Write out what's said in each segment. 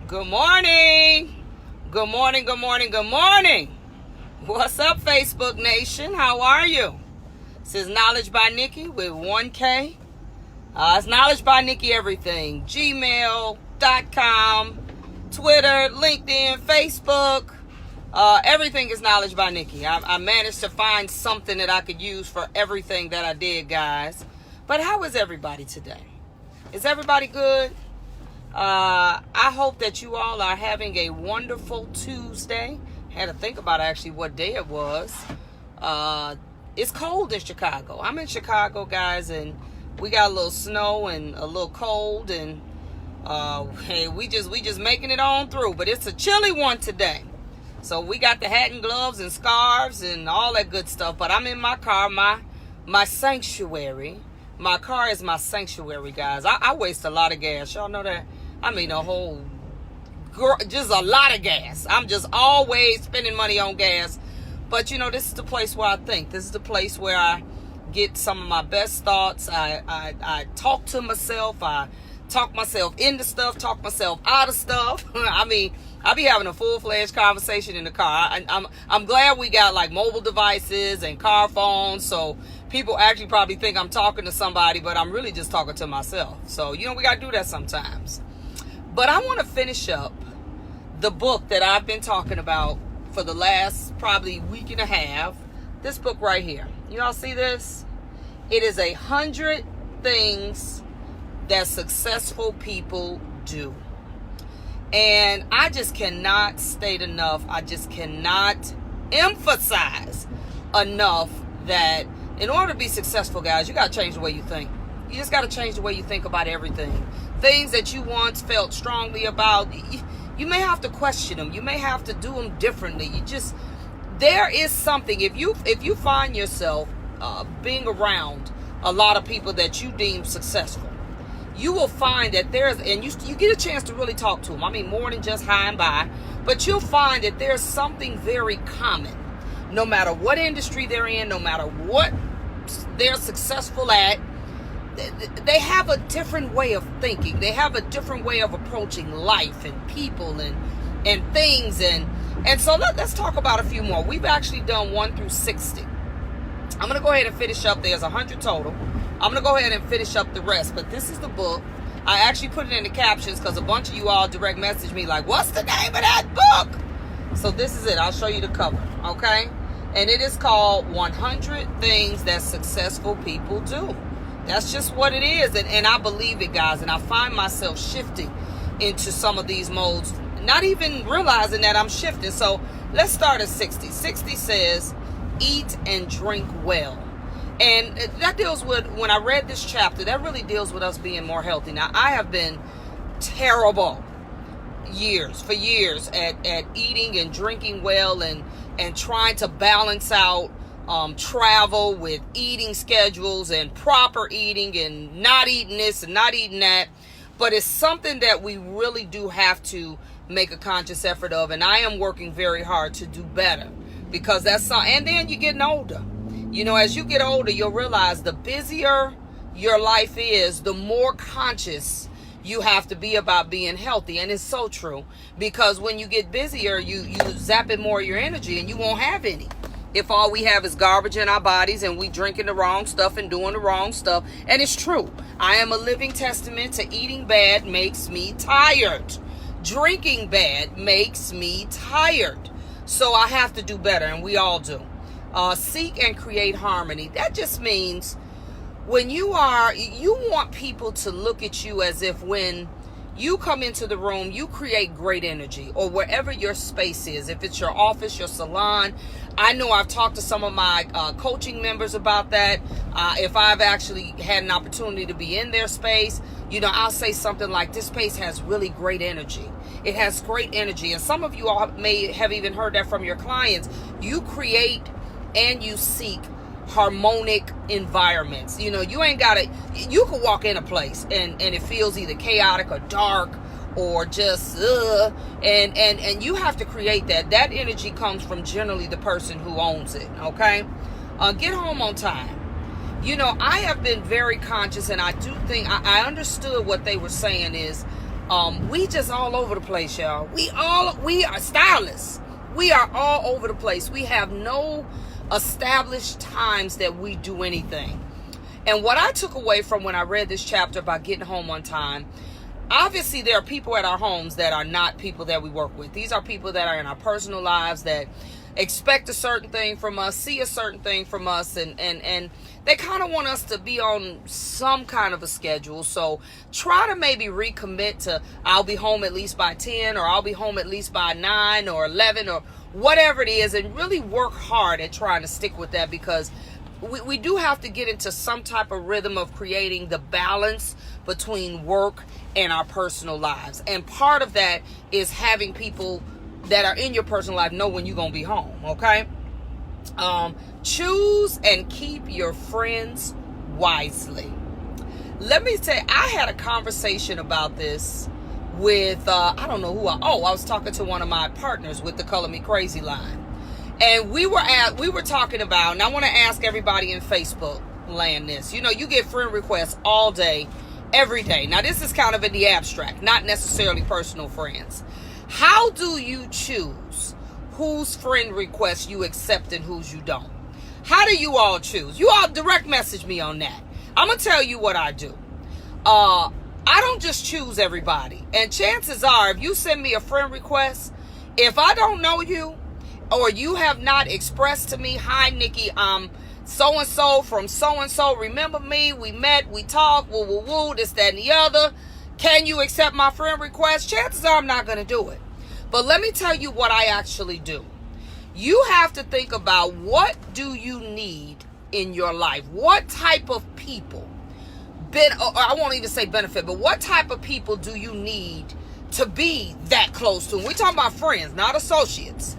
Good morning. Good morning, good morning, good morning. What's up, Facebook Nation? How are you? This is Knowledge by Nikki with 1K. It's Knowledge by Nikki everything. Gmail.com, Twitter, LinkedIn, Facebook. Everything is Knowledge by Nikki. I managed to find something that I could use for everything that I did, guys. But how is everybody today? Is everybody good? I hope that you all are having a wonderful Tuesday. Had to think about actually what day it was. It's cold in Chicago. I'm in Chicago, guys, and we got a little snow and a little cold, and hey, we just making it on through. But it's a chilly one today. So we got the hat and gloves and scarves and all that good stuff. But I'm in my car, my sanctuary. My car is my sanctuary, guys. I waste a lot of gas. Y'all know that? I mean, just a lot of gas. I'm just always spending money on gas. But, you know, this is the place where I think. This is the place where I get some of my best thoughts. I talk to myself. I talk myself into stuff, talk myself out of stuff. I mean, I be having a full-fledged conversation in the car. I'm glad we got like mobile devices and car phones, so people actually probably think I'm talking to somebody, but I'm really just talking to myself. So, you know, we got to do that sometimes. But I want to finish up the book that I've been talking about for the last probably week and a half. This book right here. You all see this? It is 100 things that successful people do. And I just cannot state enough. I just cannot emphasize enough that in order to be successful, guys, you got to change the way you think. You just got to change the way you think about everything. Things that you once felt strongly about, you may have to question them. You may have to do them differently. There is something, if you find yourself being around a lot of people that you deem successful, you will find that and you get a chance to really talk to them. I mean, more than just hi and bye, but you'll find that there's something very common. No matter what industry they're in, no matter what they're successful at, they have a different way of thinking. They have a different way of approaching life and people and things. And so let's talk about a few more. We've actually done 1 through 60. I'm going to go ahead and finish up. There's 100 total. I'm going to go ahead and finish up the rest. But this is the book. I actually put it in the captions because a bunch of you all direct message me like, what's the name of that book? So this is it. I'll show you the cover. Okay? And it is called 100 Things That Successful People Do. That's just what it is. And I believe it, guys. And I find myself shifting into some of these modes, not even realizing that I'm shifting. So let's start at 60. 60 says, eat and drink well. And that deals with, when I read this chapter, that really deals with us being more healthy. Now, I have been terrible for years at eating and drinking well and trying to balance out travel with eating schedules and proper eating and not eating this and not eating that. But it's something that we really do have to make a conscious effort of. And I am working very hard to do better because and then you're getting older. You know, as you get older, you'll realize the busier your life is, the more conscious you have to be about being healthy. And it's so true, because when you get busier, you zap in more of your energy and you won't have any. If all we have is garbage in our bodies and we drinking the wrong stuff and doing the wrong stuff. And it's true. I am a living testament to eating bad makes me tired. Drinking bad makes me tired. So I have to do better, and we all do. Seek and create harmony. That just means when you want people to look at you as if when you come into the room, you create great energy, or wherever your space is. If it's your office, your salon. I know I've talked to some of my coaching members about that. If I've actually had an opportunity to be in their space, you know, I'll say something like, this space has really great energy. It has great energy. And some of you all may have even heard that from your clients. You create and you seek harmonic environments. You know, you could walk in a place and it feels either chaotic or dark or just and you have to create that. That energy comes from generally the person who owns it. Okay, get home on time. You know, I have been very conscious, and I do think I understood what they were saying is We just all over the place, y'all. We are stylists. We are all over the place. We have no established times that we do anything. And what I took away from when I read this chapter about getting home on time, obviously there are people at our homes that are not people that we work with. These are people that are in our personal lives that expect a certain thing from us, see a certain thing from us, and they kind of want us to be on some kind of a schedule. So try to maybe recommit to, I'll be home at least by 10, or I'll be home at least by 9 or 11 or whatever it is, and really work hard at trying to stick with that, because we do have to get into some type of rhythm of creating the balance between work and our personal lives. And part of that is having people that are in your personal life know when you're going to be home, okay? Choose and keep your friends wisely. Let me tell you, I had a conversation about this with, I don't know who I was talking to one of my partners with the Color Me Crazy line. And we were talking about, and I want to ask everybody in Facebook land this. You know, you get friend requests all day, every day. Now, this is kind of in the abstract, not necessarily personal friends. How do you choose whose friend requests you accept and whose you don't? How do you all choose? You all direct message me on that. I'm going to tell you what I do. I don't just choose everybody. And chances are, if you send me a friend request, if I don't know you, or you have not expressed to me, hi, Nikki, I'm so-and-so from so-and-so. Remember me? We met, we talked, woo, this, that, and the other. Can you accept my friend request? Chances are I'm not going to do it. But let me tell you what I actually do. You have to think about, what do you need in your life? What type of people, I won't even say benefit, but what type of people do you need to be that close to? We're talking about friends, not associates.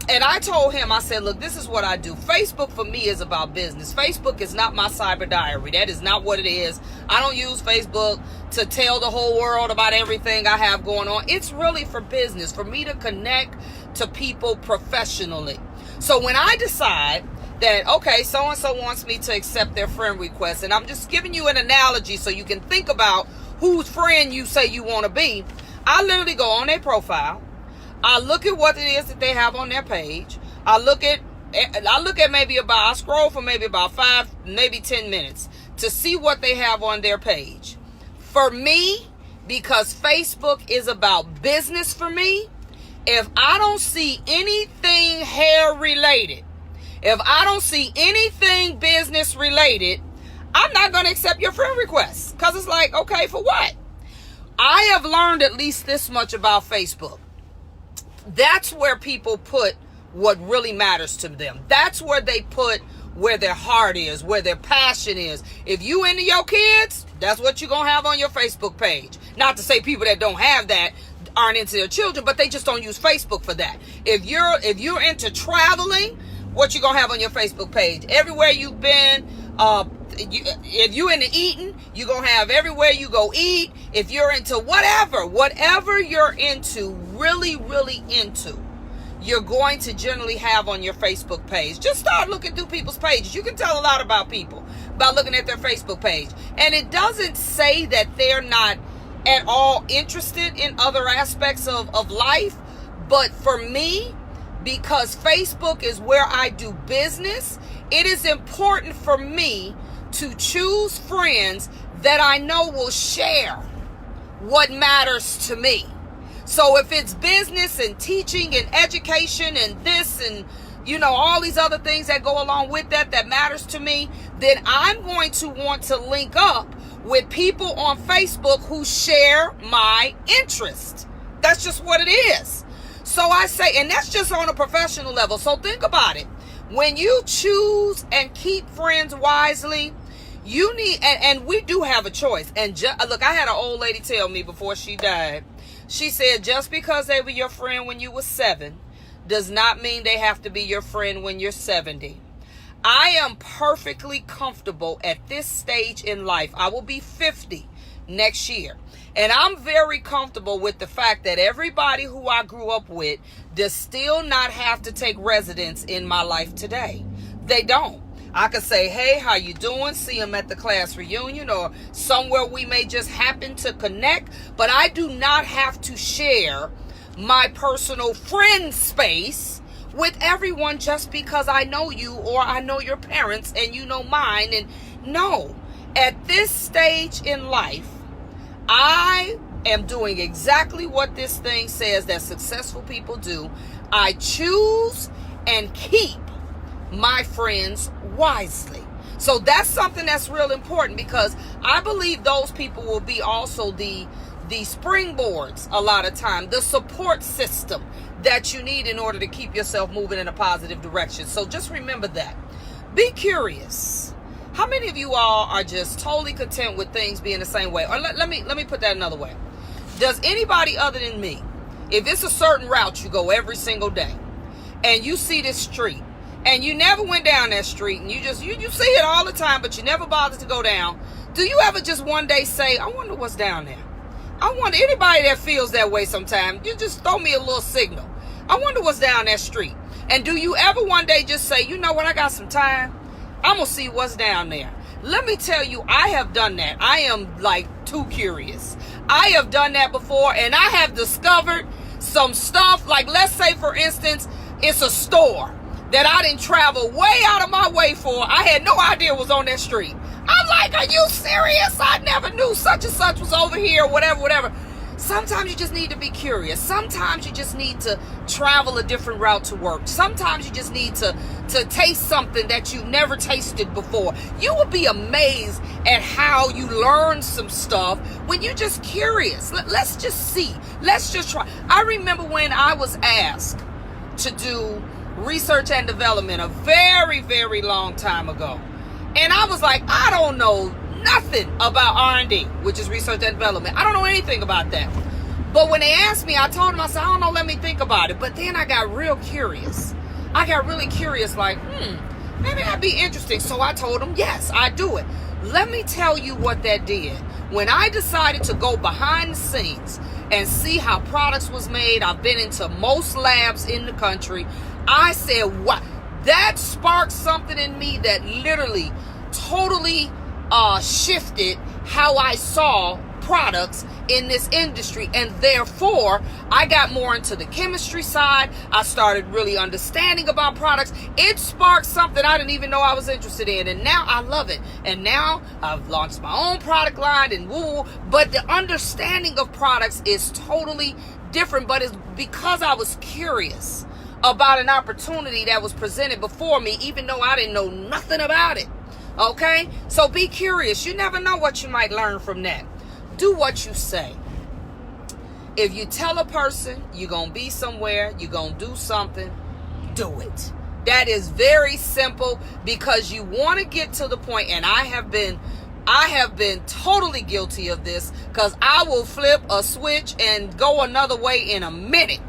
And I told him, I said, look, this is what I do. Facebook for me is about business. Facebook is not my cyber diary. That is not what it is. I don't use Facebook to tell the whole world about everything I have going on. It's really for business, for me to connect to people professionally. So when I decide that, okay, so-and-so wants me to accept their friend request, and I'm just giving you an analogy so you can think about whose friend you say you want to be, I literally go on their profile. I look at what it is that they have on their page. I scroll for maybe about 5, maybe 10 minutes to see what they have on their page. For me, because Facebook is about business for me, if I don't see anything hair related, if I don't see anything business related, I'm not going to accept your friend request. Because it's like, okay, for what? I have learned at least this much about Facebook. That's where people put what really matters to them. That's where they put where their heart is, where their passion is. If you into your kids, that's what you're going to have on your Facebook page. Not to say people that don't have that aren't into their children, but they just don't use Facebook for that. If you're into traveling, what you going to have on your Facebook page? Everywhere you've been, if you're into eating, you're going to have everywhere you go eat. If you're into whatever you're into, really into, you're going to generally have on your Facebook page. Just start looking through people's pages. You can tell a lot about people by looking at their Facebook page. And it doesn't say that they're not at all interested in other aspects of life. But for me, because Facebook is where I do business, it is important for me to choose friends that I know will share what matters to me. So if it's business and teaching and education and this and, all these other things that go along with that matters to me, then I'm going to want to link up with people on Facebook who share my interest. That's just what it is. So I say, and that's just on a professional level. So think about it. When you choose and keep friends wisely, you need, and we do have a choice. And look, I had an old lady tell me before she died, she said, just because they were your friend when you were 7 does not mean they have to be your friend when you're 70. I am perfectly comfortable at this stage in life. I will be 50 next year. And I'm very comfortable with the fact that everybody who I grew up with does still not have to take residence in my life today. They don't. I could say, hey, how you doing? See them at the class reunion or somewhere we may just happen to connect. But I do not have to share my personal friend space with everyone just because I know you or I know your parents and you know mine. And no, at this stage in life, I am doing exactly what this thing says that successful people do. I choose and keep my friends wisely. So that's something that's real important, because I believe those people will be also the springboards a lot of time, the support system that you need in order to keep yourself moving in a positive direction. So just remember that. Be curious. How many of you all are just totally content with things being the same way? Or let me put that another way. Does anybody other than me, if it's a certain route you go every single day and you see this street and you never went down that street and you see it all the time, but you never bothered to go down, do you ever just one day say, I wonder what's down there? I wonder, anybody that feels that way sometimes, you just throw me a little signal. I wonder what's down that street. And do you ever one day just say, you know what, I got some time, I'm going to see what's down there? Let me tell you, I have done that. I am like too curious. I have done that before, and I have discovered some stuff. Like, let's say, for instance, it's a store that I didn't travel way out of my way for. I had no idea was on that street. I'm like, are you serious? I never knew such and such was over here, whatever. Sometimes you just need to be curious. Sometimes you just need to travel a different route to work. Sometimes you just need to taste something that you've never tasted before. You will be amazed at how you learn some stuff when you're just curious. Let's just see. Let's just try. I remember when I was asked to do research and development a very, very long time ago. And I was like, I don't know nothing about R&D, which is research and development. I don't know anything about that. But when they asked me, I told them, I said, I don't know, let me think about it. But then I got real curious. I got really curious, like, maybe that'd be interesting. So I told them, yes, I do it. Let me tell you what that did. When I decided to go behind the scenes and see how products was made, I've been into most labs in the country. I said, what? That sparked something in me that literally totally shifted how I saw products in this industry, and therefore I got more into the chemistry side. I started really understanding about products. It sparked something I didn't even know I was interested in, and now I love it. And now I've launched my own product line and woo, but the understanding of products is totally different. But it's because I was curious about an opportunity that was presented before me, even though I didn't know nothing about it. Okay? So be curious. You never know what you might learn from that. Do what you say. If you tell a person you're going to be somewhere, you're going to do something, do it. That is very simple, because you want to get to the point, and I have been totally guilty of this, because I will flip a switch and go another way in a minute.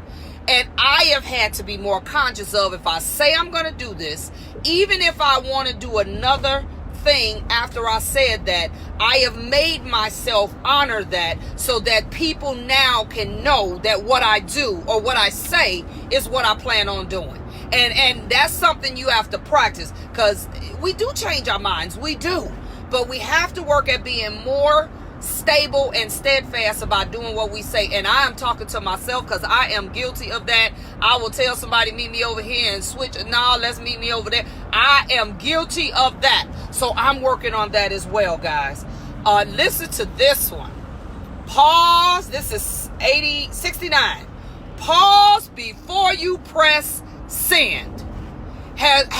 And I have had to be more conscious of, if I say I'm going to do this, even if I want to do another thing after I said that, I have made myself honor that, so that people now can know that what I do or what I say is what I plan on doing. And that's something you have to practice, because we do change our minds. We do. But we have to work at being more stable and steadfast about doing what we say. And I am talking to myself, because I am guilty of that. I will tell somebody, meet me over here, and switch. No, let's meet me over there. I am guilty of that. So I'm working on that as well, guys. Listen to this one. Pause. This is 69. Pause before you press send.